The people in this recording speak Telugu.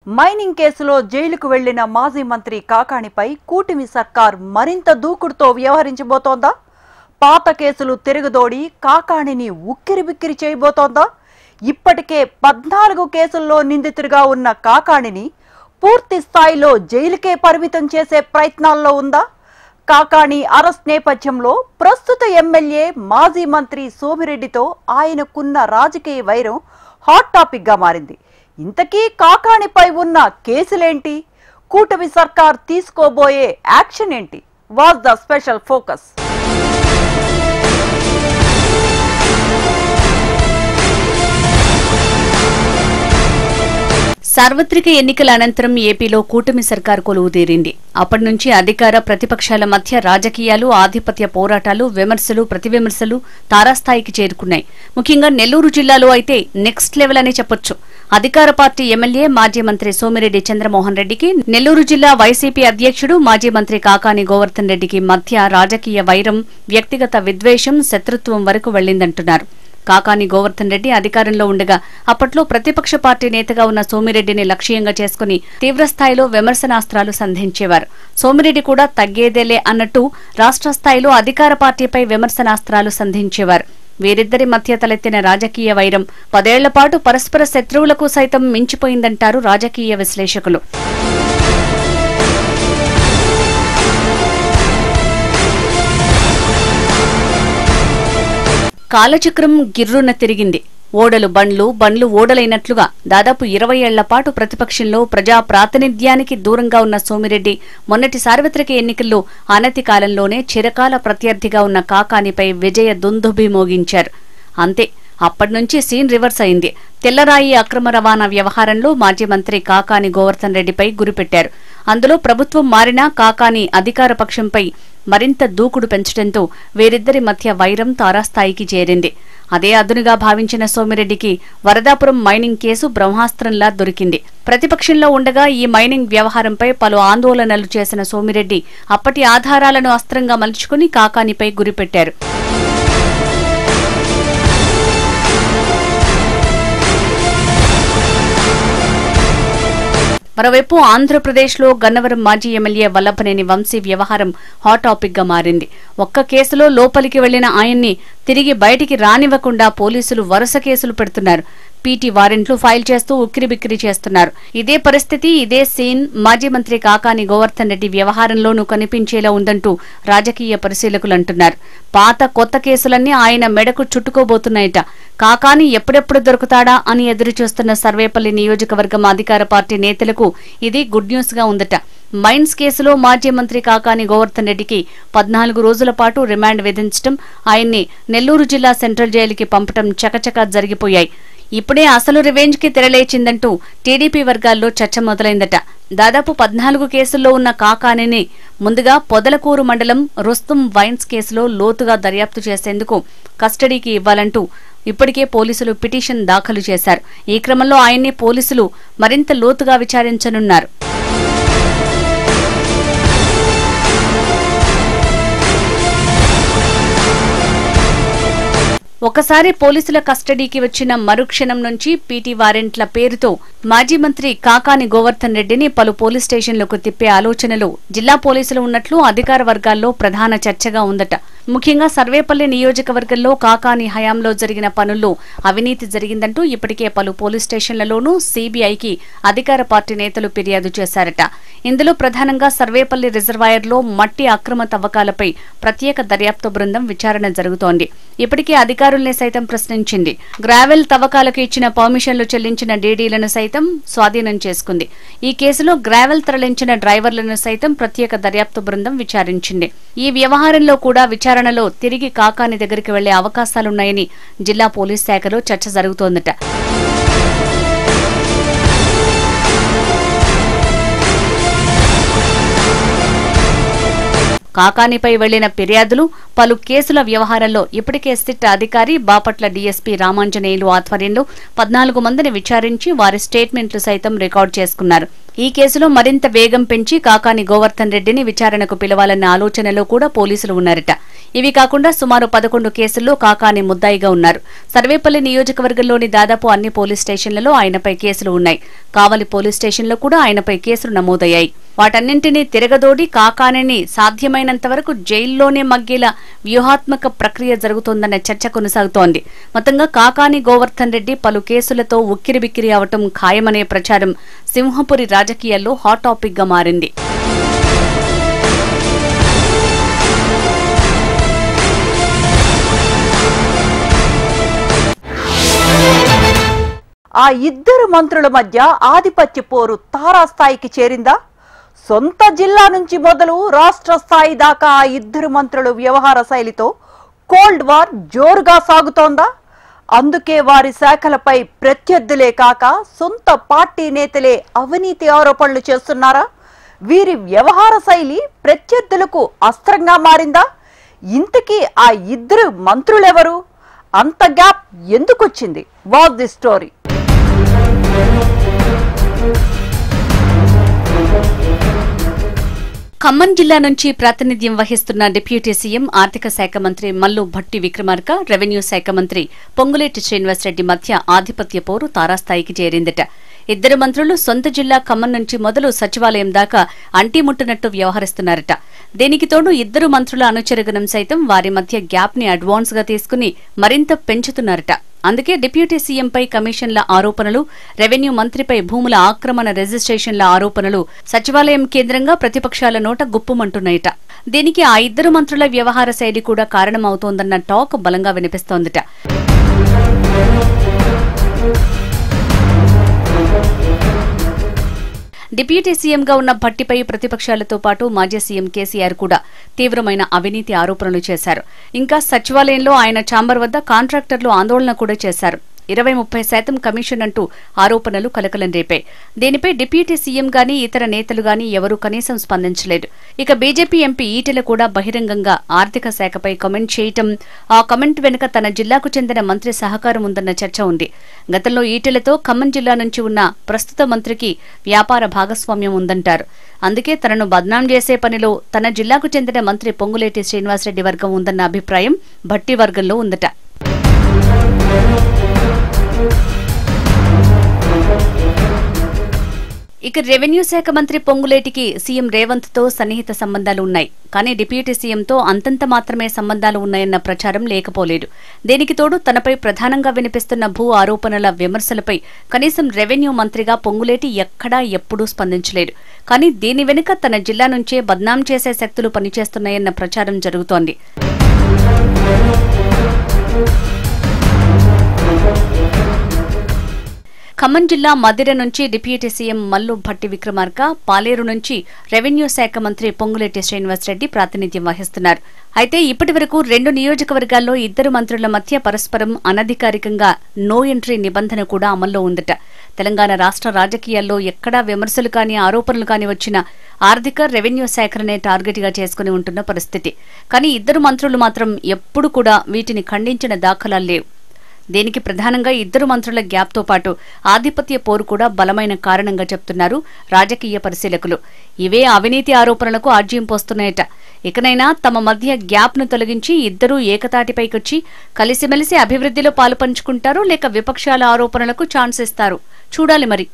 మైనింగ్ కేసులో జైలుకు వెళ్లిన మాజీ మంత్రి కాకాణిపై కూటమి సర్కార్ మరింత దూకుడుతో వ్యవహరించబోతోందా? పాత కేసులు తిరుగుదోడి కాకాణిని ఉక్కిరిబిక్కిరి చేయబోతోందా? ఇప్పటికే 14 కేసుల్లో నిందితుడిగా ఉన్న కాకాణిని పూర్తి స్థాయిలో జైలుకే పరిమితం చేసే ప్రయత్నాల్లో ఉందా? కాకాణి అరెస్ట్ నేపథ్యంలో ప్రస్తుత ఎమ్మెల్యే మాజీ మంత్రి సోమిరెడ్డితో ఆయనకున్న రాజకీయ వైరం హాట్ టాపిక్ గా మారింది. ఇంతకీ కాకాణిపై ఉన్న కేసులేంటి? కూటమి సర్కార్ తీసుకోబోయే యాక్షన్ ఏంటి? Was the special focus. సార్వత్రిక ఎన్నికల అనంతరం ఏపీలో కూటమి సర్కార్ కొలువుదీరింది. అప్పటి నుంచి అధికార ప్రతిపక్షాల మధ్య రాజకీయాలు, ఆధిపత్య పోరాటాలు, విమర్శలు, ప్రతివిమర్శలు తారాస్థాయికి చేరుకున్నాయి. ముఖ్యంగా నెల్లూరు జిల్లాలో అయితే నెక్స్ట్ లెవెల్ అనే చెప్పొచ్చు. అధికార పార్టీ ఎమ్మెల్యే మాజీ మంత్రి సోమిరెడ్డి చంద్రమోహన్ రెడ్డికి, నెల్లూరు జిల్లా వైసీపీ అధ్యక్షుడు మాజీ మంత్రి కాకాని గోవర్ధన్ రెడ్డికి మధ్య రాజకీయ వైరం, వ్యక్తిగత విద్వేషం, శత్రుత్వం వరకు వెళ్లిందంటున్నారు. కాకాని గోవర్ధన్ రెడ్డి అధికారంలో ఉండగా అప్పట్లో ప్రతిపక్ష పార్టీ నేతగా ఉన్న సోమిరెడ్డిని లక్ష్యంగా చేసుకుని తీవ్రస్థాయిలో విమర్శనాస్త్రాలు సంధించేవారు. సోమిరెడ్డి కూడా తగ్గేదేలే అన్నట్టు రాష్ట్ర స్థాయిలో అధికార పార్టీపై విమర్శనాస్త్రాలు సంధించేవారు. వీరిద్దరి మధ్య తలెత్తిన రాజకీయ వైరం 10 ఏళ్ల పాటు పరస్పర శత్రువులకు సైతం మించిపోయిందంటారు రాజకీయ విశ్లేషకులు. కాలచక్రం గిర్రున తిరిగింది. ఓడలు బండ్లు ఓడలైనట్లుగా దాదాపు 20 ఏళ్ల పాటు ప్రతిపక్షంలో ప్రజా ప్రాతినిధ్యానికి దూరంగా ఉన్న సోమిరెడ్డి మొన్నటి సార్వత్రిక ఎన్నికల్లో అనతి కాలంలోనే చిరకాల ప్రత్యర్థిగా ఉన్న కాకానిపై విజయ దుందుభి మోగించారు. అంతే, అప్పటినుంచి సీన్ రివర్స్ అయింది. తెల్లరాయి అక్రమ రవాణా వ్యవహారంలో మాజీ మంత్రి కాకాని గోవర్ధన్ రెడ్డిపై గురిపెట్టారు. అందులో ప్రభుత్వం మారినా కాకాని అధికార పక్షంపై మరింత దూకుడు పెంచడంతో వీరిద్దరి మధ్య వైరం తారాస్థాయికి చేరింది. అదే అదునుగా భావించిన సోమిరెడ్డికి వరదాపురం మైనింగ్ కేసు బ్రహ్మాస్త్రంలా దొరికింది. ప్రతిపక్షంలో ఉండగా ఈ మైనింగ్ వ్యవహారంపై పలు ఆందోళనలు చేసిన సోమిరెడ్డి అప్పటి ఆధారాలను అస్త్రంగా మలుచుకుని కాకానిపై గురిపెట్టారు. మరోవైపు ఆంధ్రప్రదేశ్లో గన్నవరం మాజీ ఎమ్మెల్యే వల్లభనేని వంశీ వ్యవహారం హాట్ టాపిక్ గా మారింది. ఒక్క కేసులో లోపలికి వెళ్లిన ఆయన్ని తిరిగి బయటికి రానివ్వకుండా పోలీసులు వరుస కేసులు పెడుతున్నారు. పీటీ వారెంట్లు ఫైల్ చేస్తూ ఉక్కిరిబిక్కిరి చేస్తున్నారు. ఇదే పరిస్థితి, ఇదే సీన్ మాజీ మంత్రి కాకాని గోవర్ధన్ రెడ్డి వ్యవహారంలోనూ కనిపించేలా ఉందంటూ రాజకీయ పరిశీలకులు అంటున్నారు. పాత కొత్త కేసులన్నీ ఆయన మెడకు చుట్టుకోబోతున్నాయట. కాకాని ఎప్పుడెప్పుడు దొరుకుతాడా అని ఎదురుచూస్తున్న సర్వేపల్లి నియోజకవర్గం అధికార పార్టీ నేతలకు ఇది గుడ్ న్యూస్ గా ఉందట. మైన్స్ కేసులో మాజీ మంత్రి కాకాని గోవర్ధన్ రెడ్డికి 14 రోజుల పాటు రిమాండ్ విధించడం, ఆయన్ని నెల్లూరు జిల్లా సెంట్రల్ జైలుకి పంపడం చకచకా జరిగిపోయాయి. ఇప్పుడే అసలు రివెంజ్ కి తెరలేచిందంటూ టీడీపీ వర్గాల్లో చర్చ మొదలైందట. దాదాపు 14 కేసుల్లో ఉన్న కాకానిని ముందుగా పొదలకూరు మండలం రుస్తుం వైన్స్ కేసులో లోతుగా దర్యాప్తు చేసేందుకు కస్టడీకి ఇవ్వాలంటూ ఇప్పటికే పోలీసులు పిటిషన్ దాఖలు చేశారు. ఈ క్రమంలో ఆయన్ని పోలీసులు మరింత లోతుగా విచారించనున్నారు. ఒకసారి పోలీసుల కస్టడీకి వచ్చిన మరుక్షణం నుంచి పీటీ వారెంట్ల పేరుతో మాజీ మంత్రి కాకాని గోవర్ధన్ రెడ్డిని పలు పోలీస్ స్టేషన్లకు తిప్పే ఆలోచనలు జిల్లా పోలీసులు ఉన్నట్లు అధికార వర్గాల్లో ప్రధాన చర్చగా ఉందట. ముఖ్యంగా సర్వేపల్లి నియోజకవర్గంలో కాకాని హయాంలో జరిగిన పనుల్లో అవినీతి జరిగిందంటూ ఇప్పటికే పలు పోలీస్ స్టేషన్లలోనూ సీబీఐకి అధికార పార్టీ నేతలు ఫిర్యాదు చేశారట. ఇందులో ప్రధానంగా సర్వేపల్లి రిజర్వాయర్లో మట్టి అక్రమ తవ్వకాలపై ప్రత్యేక దర్యాప్తు బృందం విచారణ జరుగుతోంది. ఇప్పటికే అధికారుల్ని సైతం ప్రశ్నించింది. గ్రావెల్ తవ్వకాలకు ఇచ్చిన పర్మిషన్లు చెల్లించిన డీడీలను సైతం స్వాధీనం చేసుకుంది. ఈ కేసులో గ్రావెల్ తరలించిన డ్రైవర్లను సైతం ప్రత్యేక దర్యాప్తు బృందం విచారించింది. ఈ వ్యవహారంలో కూడా విచారణలో తిరిగి కాకాని దగ్గరికి వెళ్లే అవకాశాలున్నాయని జిల్లా పోలీస్ శాఖలో చర్చ జరుగుతోందట. కాకానిపై వెళ్లిన ఫిర్యాదులు, పలు కేసుల వ్యవహారంలో ఇప్పటికే సిట్ అధికారి బాపట్ల డీఎస్పీ రామాంజనేయులు ఆధ్వర్యంలో 14 మందిని విచారించి వారి స్టేట్మెంట్లు సైతం రికార్డు చేసుకున్నారు. ఈ కేసులో మరింత వేగం పెంచి కాకాని గోవర్ధన్ రెడ్డిని విచారణకు పిలవాలన్న ఆలోచనలో కూడా పోలీసులు ఉన్నారట. ఇవి కాకుండా సుమారు 11 కేసుల్లో కాకాని ముద్దాయిగా ఉన్నారు. సర్వేపల్లి నియోజకవర్గంలోని దాదాపు అన్ని పోలీస్ స్టేషన్లలో ఆయనపై కేసులు ఉన్నాయి. కావలి పోలీస్ స్టేషన్లో కూడా ఆయనపై కేసులు నమోదయ్యాయి. వాటన్నింటినీ తిరగదోడి కాకానిని సాధ్యమైనంత వరకు జైల్లోనే మగ్గేలా వ్యూహాత్మక ప్రక్రియ జరుగుతోందన్న చర్చ కొనసాగుతోంది. మొత్తంగా కాకాని గోవర్ధన్ రెడ్డి పలు కేసులతో ఉక్కిరిబిక్కిరి అవటం ఖాయమనే ప్రచారం సింహపురి రాజకీయాల్లో హాట్ టాపిక్ గా మారింది. ఆ ఇద్దరు మంత్రుల మధ్య ఆధిపత్య పోరు తారాస్థాయికి చేరిందా? సొంత జిల్లా నుంచి మొదలు రాష్ట్ర స్థాయి దాకా ఆ ఇద్దరు మంత్రుల వ్యవహార శైలితో కోల్డ్ వార్ జోరుగా సాగుతోందా? అందుకే వారి శాఖలపై ప్రత్యర్థులే కాక సొంత పార్టీ నేతలే అవినీతి ఆరోపణలు చేస్తున్నారా? వీరి వ్యవహార శైలి ప్రత్యర్థులకు అస్త్రంగా మారిందా? ఇంతకీ ఆ ఇద్దరు మంత్రులెవరు? అంత గ్యాప్ ఎందుకొచ్చింది? Watch the story. ఖమ్మం జిల్లా నుంచి ప్రాతినిధ్యం వహిస్తున్న డిప్యూటీ సీఎం ఆర్థిక శాఖ మంత్రి మల్లు భట్టి విక్రమార్క, రెవెన్యూ శాఖ మంత్రి పొంగులేటి శ్రీనివాసరెడ్డి మధ్య ఆధిపత్య పోరు తారాస్థాయికి చేరిందట. ఇద్దరు మంత్రులు సొంత జిల్లా ఖమ్మం నుంచి మొదలు సచివాలయం దాకా అంటిముట్టనట్టు వ్యవహరిస్తున్నారట. దీనికి తోడు ఇద్దరు మంత్రుల అనుచరగణం సైతం వారి మధ్య గ్యాప్ ని అడ్వాన్స్ గా తీసుకుని మరింత పెంచుతున్నారట. అందుకే డిప్యూటీ సీఎంపై కమిషన్ల ఆరోపణలు, రెవెన్యూ మంత్రిపై భూముల ఆక్రమణ రిజిస్ట్రేషన్ల ఆరోపణలు సచివాలయం కేంద్రంగా ప్రతిపక్షాల నోట గుప్పుమంటున్నాయట. దీనికి ఆ ఇద్దరు మంత్రుల వ్యవహార శైలి కూడా కారణమవుతోందన్న టాక్ బలంగా వినిపిస్తోందట. డిప్యూటీ సీఎంగా ఉన్న భట్టిపై ప్రతిపక్షాలతో పాటు మాజీ సీఎం కేసీఆర్ కూడా తీవ్రమైన అవినీతి ఆరోపణలు చేశారు. ఇంకా సచివాలయంలో ఆయన ఛాంబర్ వద్ద కాంట్రాక్టర్లు ఆందోళన కూడా చేశారు. 20-30% కమిషన్ అంటూ ఆరోపణలు కలకలం రేపాయి. దీనిపై డిప్యూటీ సీఎం గానీ ఇతర నేతలు గానీ ఎవరూ కనీసం స్పందించలేదు. ఇక బీజేపీ ఎంపీ ఈటెల కూడా బహిరంగంగా ఆర్థిక శాఖపై కామెంట్ చేయటం, ఆ కామెంట్ వెనుక తన జిల్లాకు చెందిన మంత్రి సహకారం ఉందన్న చర్చ ఉంది. గతంలో ఈటెలతో ఖమ్మం జిల్లా నుంచి ఉన్న ప్రస్తుత మంత్రికి వ్యాపార భాగస్వామ్యం ఉందంటారు. అందుకే తనను బద్నాం చేసే పనిలో తన జిల్లాకు చెందిన మంత్రి పొంగులేటి శ్రీనివాసరెడ్డి వర్గం ఉందన్న అభిప్రాయం భట్టి వర్గంలో ఉందట. ఇక రెవెన్యూ శాఖ మంత్రి పొంగులేటికి సీఎం రేవంత్ తో సన్నిహిత సంబంధాలు ఉన్నాయి. కానీ డిప్యూటీ సీఎంతో అంతంత మాత్రమే సంబంధాలు ఉన్నాయన్న ప్రచారం లేకపోలేదు. దీనికి తోడు తనపై ప్రధానంగా వినిపిస్తున్న భూ ఆరోపణల విమర్శలపై కనీసం రెవెన్యూ మంత్రిగా పొంగులేటి ఎక్కడా ఎప్పుడూ స్పందించలేదు. కానీ దీని వెనుక తన జిల్లా నుంచే బద్నాం చేసే శక్తులు పనిచేస్తున్నాయన్న ప్రచారం జరుగుతోంది. ఖమ్మం జిల్లా మదిర నుంచి డిప్యూటీ సీఎం మల్లు భట్టి విక్రమార్క, పాలేరు నుంచి రెవెన్యూ శాఖ మంత్రి పొంగులేటి శ్రీనివాసరెడ్డి ప్రాతినిధ్యం వహిస్తున్నారు. అయితే ఇప్పటి వరకు 2 నియోజకవర్గాల్లో ఇద్దరు మంత్రుల మధ్య పరస్పరం అనధికారికంగా నో ఎంట్రీ నిబంధన కూడా అమల్లో ఉందట. తెలంగాణ రాష్ట్ర రాజకీయాల్లో ఎక్కడా విమర్శలు కానీ ఆరోపణలు కానీ వచ్చినా ఆర్థిక, రెవెన్యూ శాఖలనే టార్గెట్ గా చేసుకుని ఉంటున్న పరిస్థితి. కానీ ఇద్దరు మంత్రులు మాత్రం ఎప్పుడు కూడా వీటిని ఖండించిన దాఖలాలు లేవు. దీనికి ప్రధానంగా ఇద్దరు మంత్రుల గ్యాప్తో పాటు ఆధిపత్య పోరు కూడా బలమైన కారణంగా చెప్తున్నారు రాజకీయ పరిశీలకులు. ఇవే అవినీతి ఆరోపణలకు ఆజ్యం పోస్తున్నాయట. ఇకనైనా తమ మధ్య గ్యాప్ను తొలగించి ఇద్దరూ ఏకతాటిపైకొచ్చి కలిసిమెలిసి అభివృద్ధిలో పాలు పంచుకుంటారో లేక విపక్షాల ఆరోపణలకు ఛాన్స్ ఇస్తారు. చూడాలి మరి.